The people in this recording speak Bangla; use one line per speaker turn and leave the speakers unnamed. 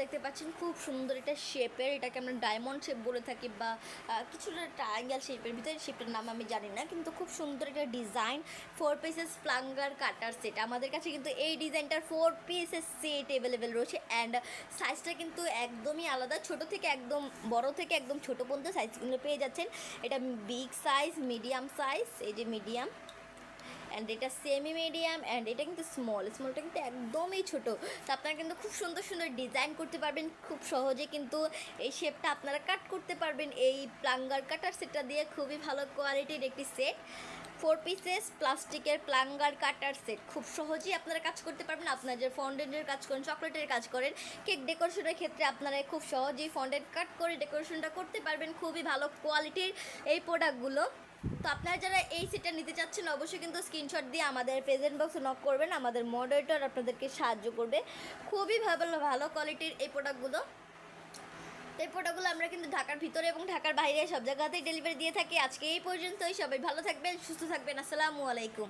দেখতে পাচ্ছেন খুব সুন্দর এটা শেপের, এটাকে আমরা ডায়মন্ড শেপ বলে থাকি বা কিছুটা ট্রায়াঙ্গেল শেপের ভিতরে, শেপটার নাম আমি জানি না, কিন্তু খুব সুন্দর একটা ডিজাইন। 4 পিসেস প্লাঙ্গার কাটার সেট আমাদের কাছে কিন্তু এই ডিজাইনটার 4 পিসেস সেট অ্যাভেলেবেল রয়েছে। অ্যান্ড সাইজটা কিন্তু একদমই আলাদা, ছোট থেকে একদম বড় থেকে একদম ছোটো পর্যন্ত সাইজ কিন্তু পেয়ে যাচ্ছেন। এটা বিগ সাইজ, মিডিয়াম সাইজ, এই যে মিডিয়াম, অ্যান্ড এটা সেমি মিডিয়াম, অ্যান্ড এটা কিন্তু স্মলটা কিন্তু একদমই ছোটো। তো আপনারা কিন্তু খুব সুন্দর সুন্দর ডিজাইন করতে পারবেন, খুব সহজে কিন্তু এই শেপটা আপনারা কাট করতে পারবেন এই প্লাঙ্গার কাটার সেটটা দিয়ে। খুবই ভালো কোয়ালিটির একটি সেট, 4 পিসেস প্লাস্টিকের প্লাঙ্গার কাটার সেট। খুব সহজেই আপনারা কাজ করতে পারবেন। আপনারা যে ফন্ডেন্টের কাজ করেন, চকলেটের কাজ করেন, কেক ডেকোরেশনের ক্ষেত্রে আপনারা খুব সহজেই ফন্ডেন্ট কাট করে ডেকোরেশনটা করতে পারবেন। খুবই ভালো কোয়ালিটির এই প্রোডাক্টগুলো। তো আপনারা যারা এই সেটটা নিতে চাচ্ছেন অবশ্যই কিন্তু স্ক্রিনশট দিয়ে আমাদের প্রেজেন্ট বক্সে নক করবেন, আমাদের মডারেটর আপনাদেরকে সাহায্য করবে। খুবই ভালো কোয়ালিটির এই প্রোডাক্টগুলো। এই প্রোডাক্টগুলো আমরা কিন্তু ঢাকার ভিতরে এবং ঢাকার বাইরে সব জায়গাতেই ডেলিভারি দিয়ে থাকি। আজকে এই পর্যন্তই, সবাই ভালো থাকবেন, সুস্থ থাকবেন। আসসালামু আলাইকুম।